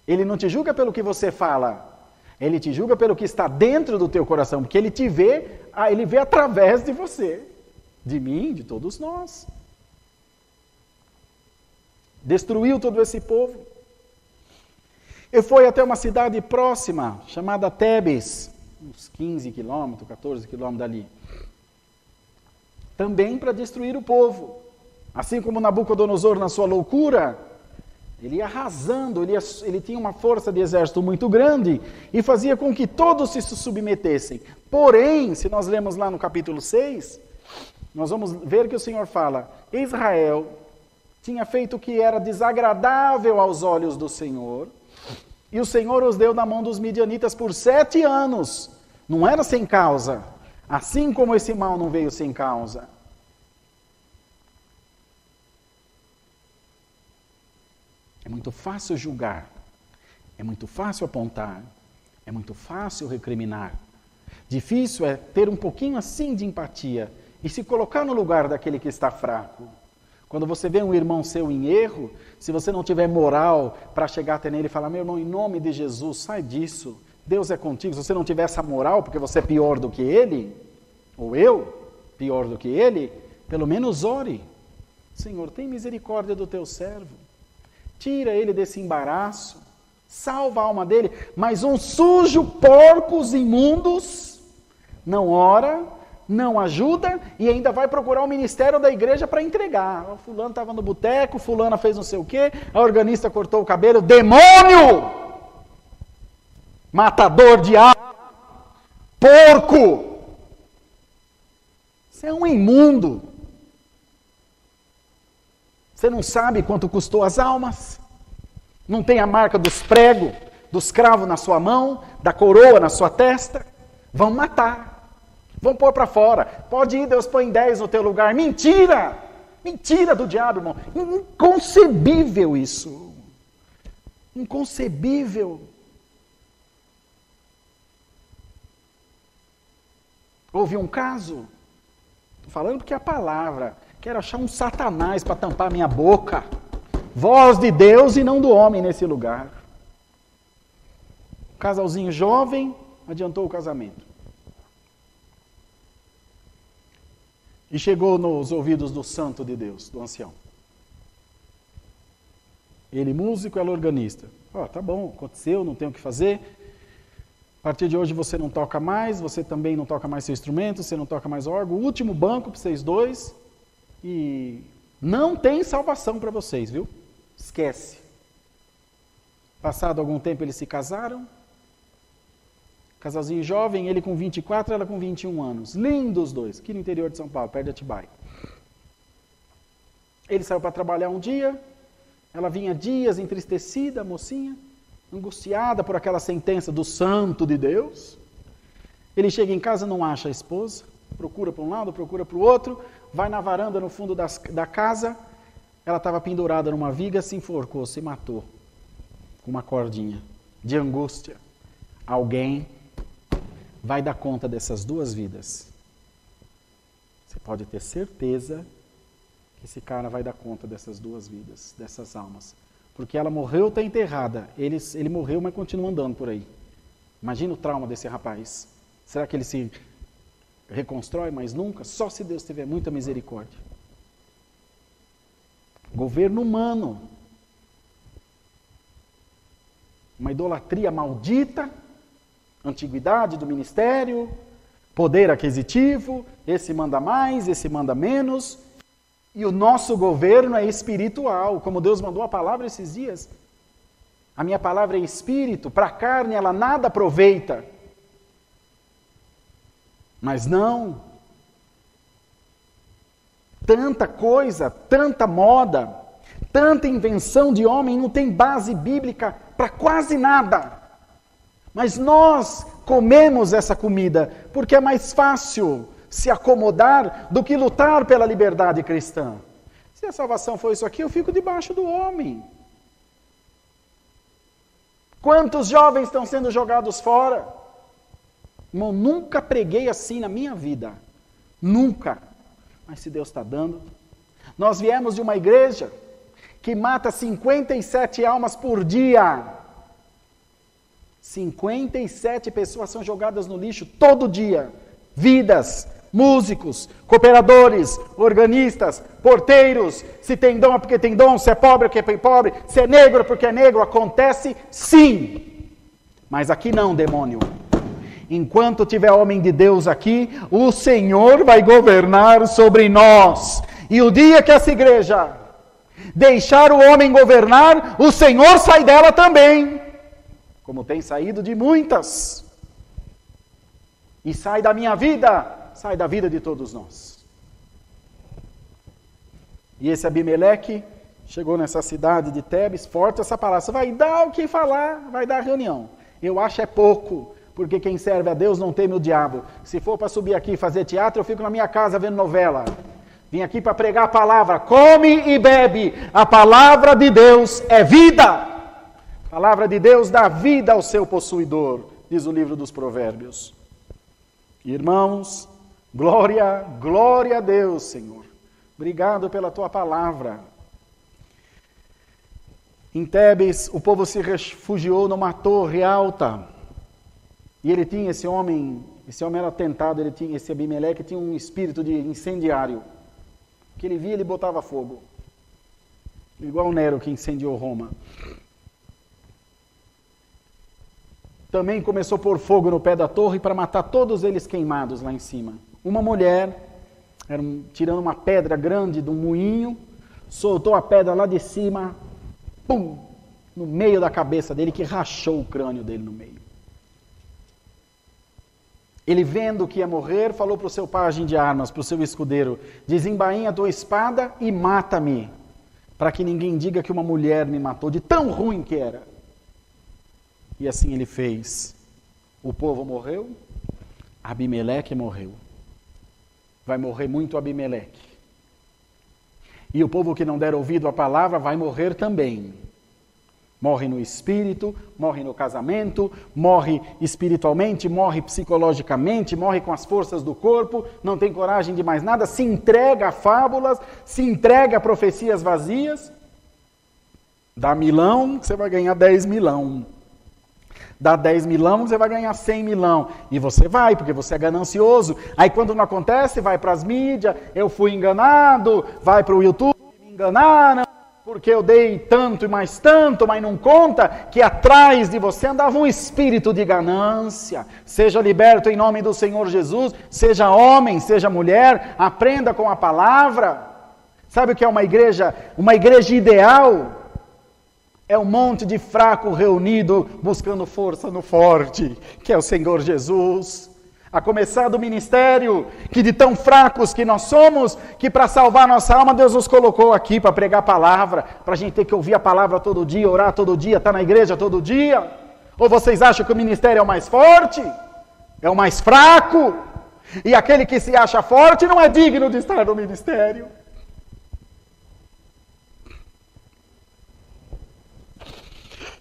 S1: Ele não te julga pelo que você fala. Ele te julga pelo que está dentro do teu coração. Porque ele te vê, ele vê através de você. De mim, de todos nós. Destruiu todo esse povo. E foi até uma cidade próxima, chamada Tebes. Uns 15 quilômetros, 14 quilômetros dali. Também para destruir o povo. Assim como Nabucodonosor, na sua loucura, ele ia arrasando, ele tinha uma força de exército muito grande e fazia com que todos se submetessem. Porém, se nós lemos lá no capítulo 6, nós vamos ver que o Senhor fala: Israel tinha feito o que era desagradável aos olhos do Senhor, e o Senhor os deu na mão dos midianitas por 7 anos. Não era sem causa. Assim como esse mal não veio sem causa. É muito fácil julgar, é muito fácil apontar, é muito fácil recriminar. Difícil é ter um pouquinho assim de empatia e se colocar no lugar daquele que está fraco. Quando você vê um irmão seu em erro, se você não tiver moral para chegar até nele e falar: meu irmão, em nome de Jesus, sai disso, Deus é contigo. Se você não tiver essa moral, porque você é pior do que ele, ou eu, pior do que ele, pelo menos ore. Senhor, tem misericórdia do teu servo. Tira ele desse embaraço. Salva a alma dele. Mas um sujo, porcos imundos, não ora, não ajuda e ainda vai procurar o ministério da igreja para entregar. O fulano estava no boteco, fulana fez não sei o quê, a organista cortou o cabelo. Demônio! Matador de alma! Porco! Você é um imundo. Você não sabe quanto custou as almas? Não tem a marca dos pregos, dos cravos na sua mão, da coroa na sua testa? Vão matar. Vão pôr para fora. Pode ir, Deus põe 10 no teu lugar. Mentira! Mentira do diabo, irmão. Inconcebível isso. Inconcebível. Houve um caso, estou falando porque é a palavra, quero achar um Satanás para tampar minha boca. Voz de Deus e não do homem nesse lugar. Casalzinho jovem, adiantou o casamento. E chegou nos ouvidos do santo de Deus, do ancião. Ele músico, ela organista. Tá bom, aconteceu, não tem o que fazer. A partir de hoje você não toca mais, você também não toca mais seu instrumento, você não toca mais órgão. O último banco para vocês dois. E não tem salvação para vocês, viu? Esquece. Passado algum tempo eles se casaram. Casalzinho jovem, ele com 24, ela com 21 anos. Lindos os dois, aqui no interior de São Paulo, perto de Atibaia. Ele saiu para trabalhar um dia, ela vinha dias entristecida, a mocinha, angustiada por aquela sentença do santo de Deus. Ele chega em casa, não acha a esposa, procura para um lado, procura para o outro, vai na varanda no fundo da casa, ela estava pendurada numa viga, se enforcou, se matou, com uma cordinha, de angústia. Alguém vai dar conta dessas duas vidas. Você pode ter certeza que esse cara vai dar conta dessas duas vidas, dessas almas. Porque ela morreu, está enterrada. Ele morreu, mas continua andando por aí. Imagina o trauma desse rapaz. Será que ele se reconstrói mais nunca? Só se Deus tiver muita misericórdia. Governo humano. Uma idolatria maldita. Antiguidade do ministério. Poder aquisitivo. Esse manda mais, esse manda menos. E o nosso governo é espiritual, como Deus mandou a palavra esses dias. A minha palavra é espírito, para a carne ela nada aproveita. Mas não. Tanta coisa, tanta moda, tanta invenção de homem não tem base bíblica para quase nada. Mas nós comemos essa comida porque é mais fácil se acomodar do que lutar pela liberdade cristã. Se a salvação for isso aqui, eu fico debaixo do homem. Quantos jovens estão sendo jogados fora? Irmão, nunca preguei assim na minha vida. Nunca. Mas se Deus está dando. Nós viemos de uma igreja que mata 57 almas por dia. 57 pessoas são jogadas no lixo todo dia. Vidas, músicos, cooperadores, organistas, porteiros, se tem dom é porque tem dom, se é pobre é porque é pobre, se é negro é porque é negro, acontece sim. Mas aqui não, demônio. Enquanto tiver homem de Deus aqui, o Senhor vai governar sobre nós. E o dia que essa igreja deixar o homem governar, o Senhor sai dela também. Como tem saído de muitas. E sai da minha vida, sai da vida de todos nós. E esse Abimeleque chegou nessa cidade de Tebes, forte essa palavra, vai dar o que falar, vai dar reunião. Eu acho é pouco, porque quem serve a Deus não teme o diabo. Se for para subir aqui e fazer teatro, eu fico na minha casa vendo novela. Vim aqui para pregar a palavra, come e bebe, a palavra de Deus é vida. A palavra de Deus dá vida ao seu possuidor, diz o livro dos Provérbios. Irmãos, glória, glória a Deus, Senhor. Obrigado pela tua palavra. Em Tebes, o povo se refugiou numa torre alta. E ele tinha esse homem era tentado, esse Abimeleque tinha um espírito de incendiário. O que ele via, ele botava fogo. Igual o Nero que incendiou Roma. Também começou a pôr fogo no pé da torre para matar todos eles queimados lá em cima. Uma mulher, tirando uma pedra grande de um moinho, soltou a pedra lá de cima, pum, no meio da cabeça dele, que rachou o crânio dele no meio. Ele, vendo que ia morrer, falou para o seu pajem de armas, para o seu escudeiro, desembainha a tua espada e mata-me, para que ninguém diga que uma mulher me matou, de tão ruim que era. E assim ele fez. O povo morreu, Abimeleque morreu. Vai morrer muito Abimeleque. E o povo que não der ouvido à palavra vai morrer também. Morre no espírito, morre no casamento, morre espiritualmente, morre psicologicamente, morre com as forças do corpo, não tem coragem de mais nada, se entrega a fábulas, se entrega a profecias vazias. Dá milão, você vai ganhar 10 milão. Dá 10 milão, você vai ganhar 100 milão. E você vai, porque você é ganancioso. Aí quando não acontece, vai para as mídias, eu fui enganado, vai para o YouTube, me enganaram, porque eu dei tanto e mais tanto, mas não conta que atrás de você andava um espírito de ganância. Seja liberto em nome do Senhor Jesus, seja homem, seja mulher, aprenda com a palavra. Sabe o que é uma igreja? Uma igreja ideal É um monte de fraco reunido buscando força no forte, que é o Senhor Jesus. A começar do ministério, que de tão fracos que nós somos, que para salvar nossa alma, Deus nos colocou aqui para pregar a palavra, para a gente ter que ouvir a palavra todo dia, orar todo dia, estar na igreja todo dia. Ou vocês acham que o ministério é o mais forte? É o mais fraco? E aquele que se acha forte não é digno de estar no ministério.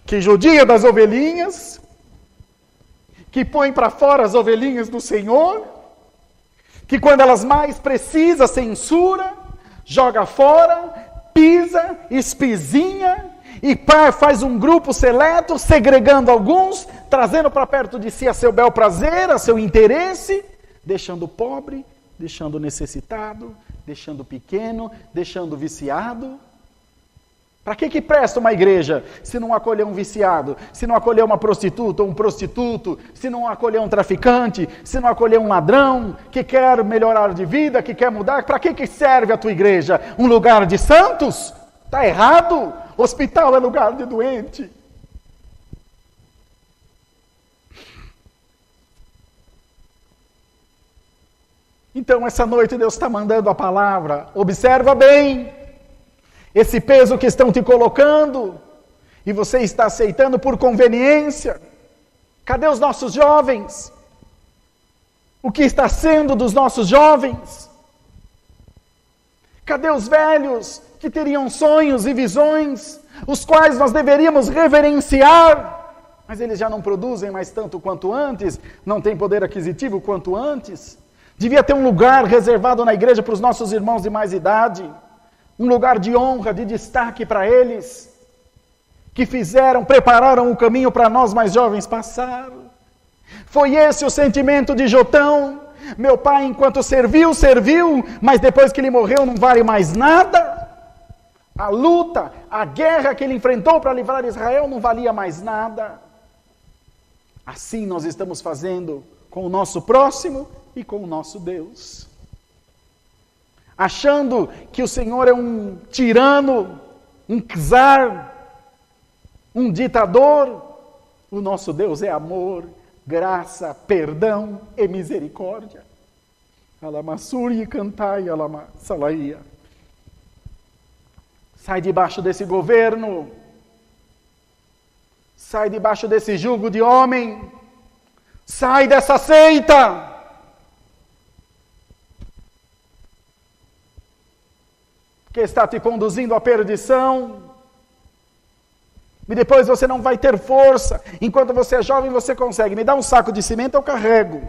S1: Que judia das ovelhinhas, que põe para fora as ovelhinhas do Senhor, que quando elas mais precisam, censura, joga fora, pisa, espizinha, e faz um grupo seleto, segregando alguns, trazendo para perto de si a seu bel prazer, a seu interesse, deixando o pobre, deixando o necessitado, deixando o pequeno, deixando o viciado. Para que presta uma igreja se não acolher um viciado, se não acolher uma prostituta ou um prostituto, se não acolher um traficante, se não acolher um ladrão que quer melhorar de vida, que quer mudar? Para que serve a tua igreja? Um lugar de santos? Está errado. Hospital é lugar de doente. Então essa noite Deus está mandando a palavra. Observa bem. Esse peso que estão te colocando, e você está aceitando por conveniência. Cadê os nossos jovens? O que está sendo dos nossos jovens? Cadê os velhos que teriam sonhos e visões, os quais nós deveríamos reverenciar, mas eles já não produzem mais tanto quanto antes, não têm poder aquisitivo quanto antes? Devia ter um lugar reservado na igreja para os nossos irmãos de mais idade. Um lugar de honra, de destaque para eles, que prepararam o caminho para nós mais jovens passar. Foi esse o sentimento de Jotão. Meu pai, enquanto serviu, mas depois que ele morreu não vale mais nada. A luta, a guerra que ele enfrentou para livrar Israel não valia mais nada. Assim nós estamos fazendo com o nosso próximo e com o nosso Deus. Achando que o Senhor é um tirano, um czar, um ditador. O nosso Deus é amor, graça, perdão e misericórdia. Alamassuri cantai, alamasalaia. Sai debaixo desse governo. Sai debaixo desse jugo de homem. Sai dessa seita. Que está te conduzindo à perdição, e depois você não vai ter força. Enquanto você é jovem, você consegue. Me dá um saco de cimento, eu carrego.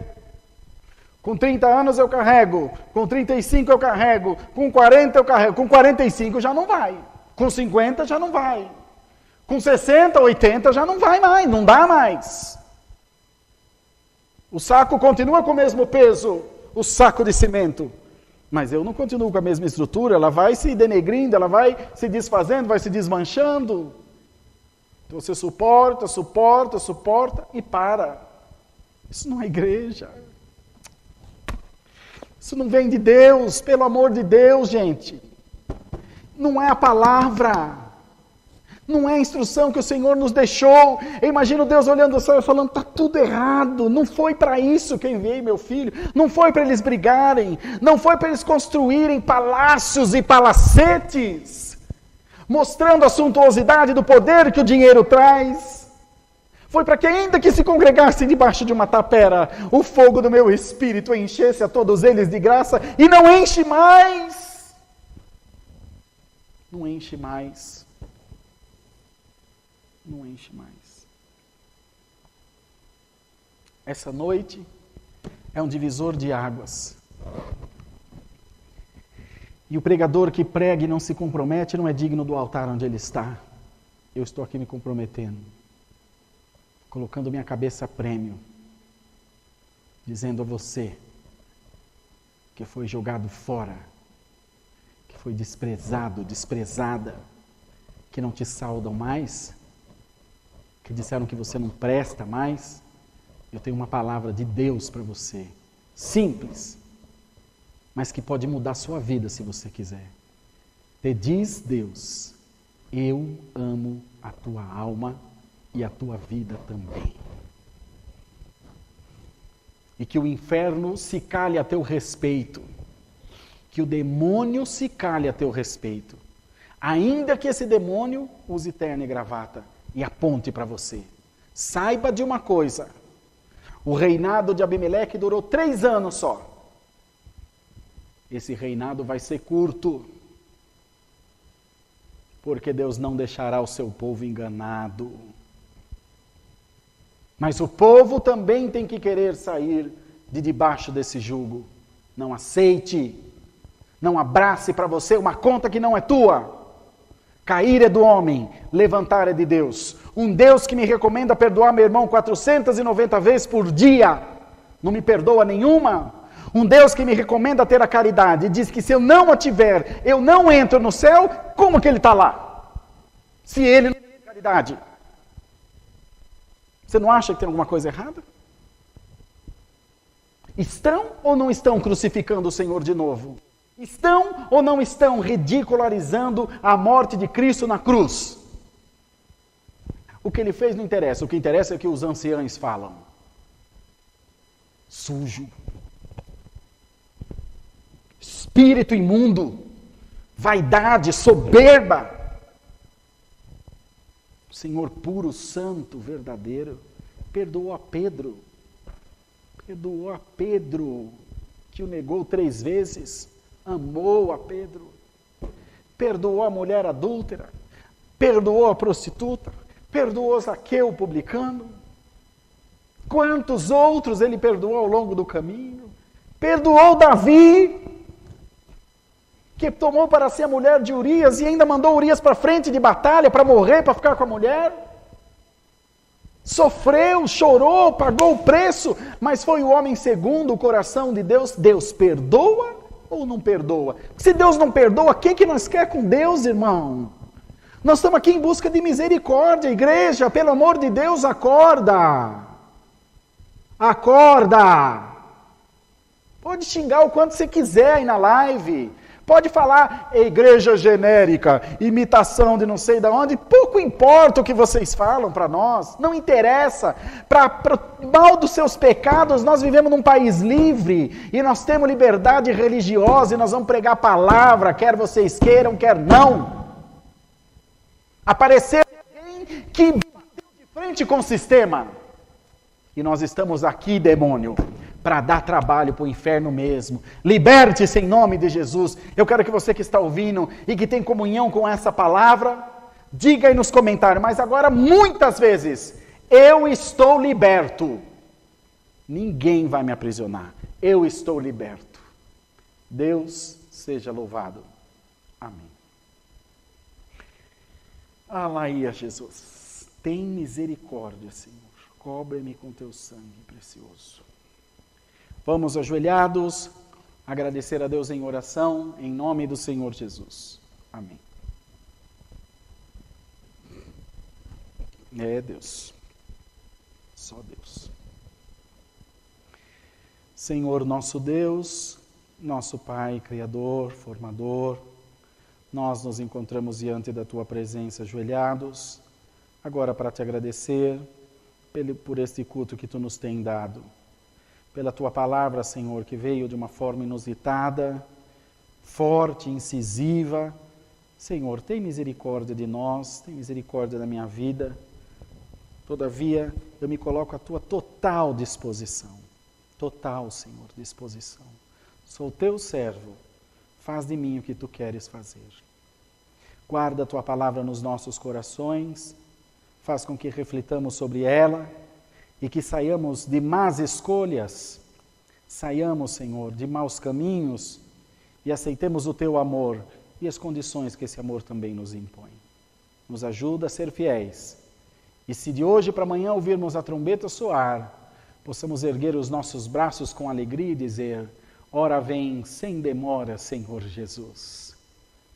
S1: Com 30 anos eu carrego, com 35 eu carrego, com 40 eu carrego, com 45 já não vai, com 50 já não vai, com 60, 80 já não vai mais, não dá mais. O saco continua com o mesmo peso, o saco de cimento. Mas eu não continuo com a mesma estrutura, ela vai se denegrindo, ela vai se desfazendo, vai se desmanchando. Então você suporta e para. Isso não é igreja. Isso não vem de Deus, pelo amor de Deus, gente. Não é a palavra. Não é a instrução que o Senhor nos deixou. Eu imagino Deus olhando o céu e falando, está tudo errado. Não foi para isso que eu enviei meu filho. Não foi para eles brigarem. Não foi para eles construírem palácios e palacetes, mostrando a suntuosidade do poder que o dinheiro traz. Foi para que ainda que se congregassem debaixo de uma tapera, o fogo do meu espírito enchesse a todos eles de graça. E não enche mais. Não enche mais. Não enche mais. Essa noite é um divisor de águas. E o pregador que prega e não se compromete não é digno do altar onde ele está. Eu estou aqui me comprometendo, colocando minha cabeça a prêmio, dizendo a você que foi jogado fora, que foi desprezado, desprezada, que não te saudam mais, que disseram que você não presta mais. Eu tenho uma palavra de Deus para você, simples, mas que pode mudar a sua vida se você quiser. Te diz Deus, eu amo a tua alma e a tua vida também. E que o inferno se cale a teu respeito, que o demônio se cale a teu respeito, ainda que esse demônio use terno e gravata e aponte para você. Saiba de uma coisa, o reinado de Abimeleque durou 3 anos só. Esse reinado vai ser curto, porque Deus não deixará o seu povo enganado. Mas o povo também tem que querer sair de debaixo desse jugo. Não aceite, não abrace para você uma conta que não é tua. Cair é do homem, levantar é de Deus. Um Deus que me recomenda perdoar meu irmão 490 vezes por dia, não me perdoa nenhuma. Um Deus que me recomenda ter a caridade e diz que se eu não a tiver, eu não entro no céu, como que ele está lá? Se ele não tem caridade. Você não acha que tem alguma coisa errada? Estão ou não estão crucificando o Senhor de novo? Estão ou não estão ridicularizando a morte de Cristo na cruz? O que ele fez não interessa, o que interessa é o que os anciãos falam. Sujo. Espírito imundo. Vaidade, soberba. O Senhor puro, santo, verdadeiro, perdoou a Pedro. Perdoou a Pedro, que o negou 3 vezes. Amou a Pedro. Perdoou a mulher adúltera. Perdoou a prostituta. Perdoou Zaqueu, o publicano. Quantos outros ele perdoou ao longo do caminho? Perdoou Davi, que tomou para si a mulher de Urias e ainda mandou Urias para frente de batalha para morrer, para ficar com a mulher. Sofreu, chorou, pagou o preço, mas foi o homem segundo o coração de Deus. Deus perdoa ou não perdoa? Se Deus não perdoa, o que nós quer com Deus, irmão? Nós estamos aqui em busca de misericórdia, igreja, pelo amor de Deus, acorda. Acorda. Pode xingar o quanto você quiser aí na live. Pode falar igreja genérica, imitação de não sei de onde, pouco importa o que vocês falam para nós, não interessa. Para mal dos seus pecados, nós vivemos num país livre, e nós temos liberdade religiosa, e nós vamos pregar a palavra, quer vocês queiram, quer não. Apareceu alguém que bateu de frente com o sistema, e nós estamos aqui, demônio, para dar trabalho para o inferno mesmo. Liberte-se em nome de Jesus. Eu quero que você que está ouvindo e que tem comunhão com essa palavra, diga aí nos comentários, mas agora muitas vezes, eu estou liberto. Ninguém vai me aprisionar. Eu estou liberto. Deus seja louvado. Amém. Alaia Jesus. Tem misericórdia, Senhor. Cobre-me com teu sangue precioso. Vamos ajoelhados, agradecer a Deus em oração, em nome do Senhor Jesus. Amém. É Deus. Só Deus. Senhor nosso Deus, nosso Pai, Criador, Formador, nós nos encontramos diante da Tua presença ajoelhados, agora para Te agradecer por este culto que Tu nos tem dado. Pela Tua palavra, Senhor, que veio de uma forma inusitada, forte, incisiva. Senhor, tem misericórdia de nós, tem misericórdia da minha vida. Todavia, eu me coloco à Tua total disposição. Total, Senhor, disposição. Sou Teu servo, faz de mim o que Tu queres fazer. Guarda a Tua palavra nos nossos corações, faz com que reflitamos sobre ela, e que saiamos de más escolhas, saiamos, Senhor, de maus caminhos e aceitemos o Teu amor e as condições que esse amor também nos impõe. Nos ajuda a ser fiéis. E se de hoje para amanhã ouvirmos a trombeta soar, possamos erguer os nossos braços com alegria e dizer: ora vem sem demora, Senhor Jesus,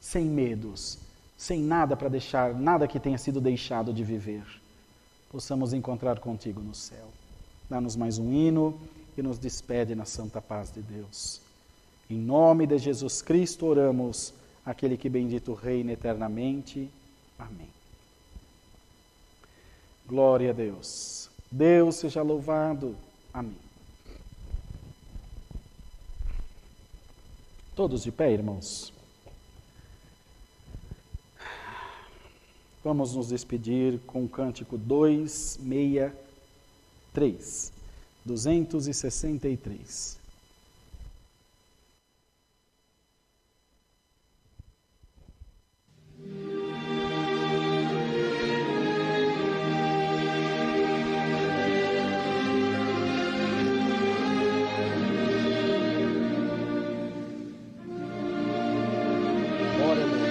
S1: sem medos, sem nada para deixar, nada que tenha sido deixado de viver. Possamos encontrar contigo no céu. Dá-nos mais um hino e nos despede na santa paz de Deus. Em nome de Jesus Cristo oramos, aquele que bendito reina eternamente. Amém. Glória a Deus. Deus seja louvado. Amém. Todos de pé, irmãos. Vamos nos despedir com o cântico 263. 263. Glória a Deus.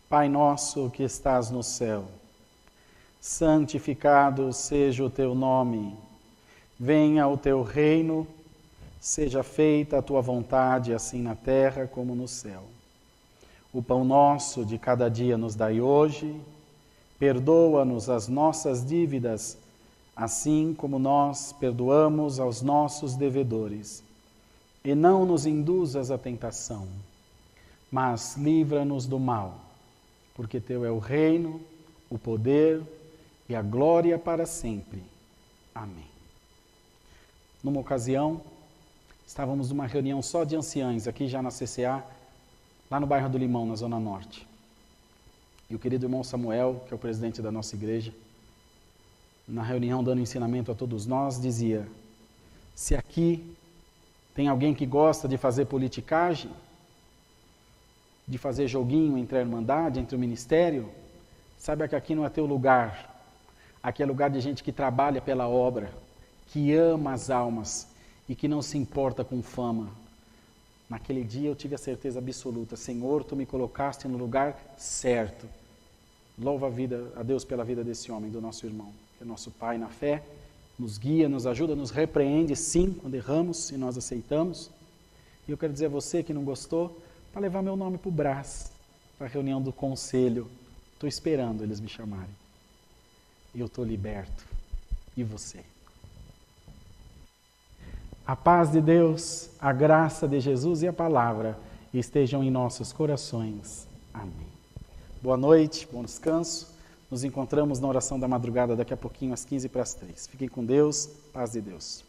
S1: Pai nosso que estás no céu, santificado seja o teu nome. Venha o teu reino, seja feita a tua vontade, assim na terra como no céu. O pão nosso de cada dia nos dai hoje, perdoa-nos as nossas dívidas, assim como nós perdoamos aos nossos devedores. E não nos induzas à tentação, mas livra-nos do mal, porque teu é o reino, o poder e a glória para sempre. Amém. Numa ocasião, Estávamos numa reunião só de anciães, aqui já na CCA, lá no bairro do Limão, na Zona Norte. E o querido irmão Samuel, que é o presidente da nossa igreja, na reunião dando ensinamento a todos nós, dizia: se aqui tem alguém que gosta de fazer politicagem, de fazer joguinho entre a irmandade, entre o ministério, saiba que aqui não é teu lugar. Aqui é lugar de gente que trabalha pela obra, que ama as almas e que não se importa com fama. Naquele dia eu tive a certeza absoluta: Senhor, Tu me colocaste no lugar certo. Louva a Deus pela vida desse homem, do nosso irmão, que é nosso pai na fé, nos guia, nos ajuda, nos repreende, sim, quando erramos e nós aceitamos. E eu quero dizer a você que não gostou, para levar meu nome para o Brás, para a reunião do conselho. Estou esperando eles me chamarem. E eu estou liberto. E você? A paz de Deus, a graça de Jesus e a palavra estejam em nossos corações. Amém. Boa noite, bom descanso. Nos encontramos na oração da madrugada daqui a pouquinho, às 2:45. Fiquem com Deus, paz de Deus.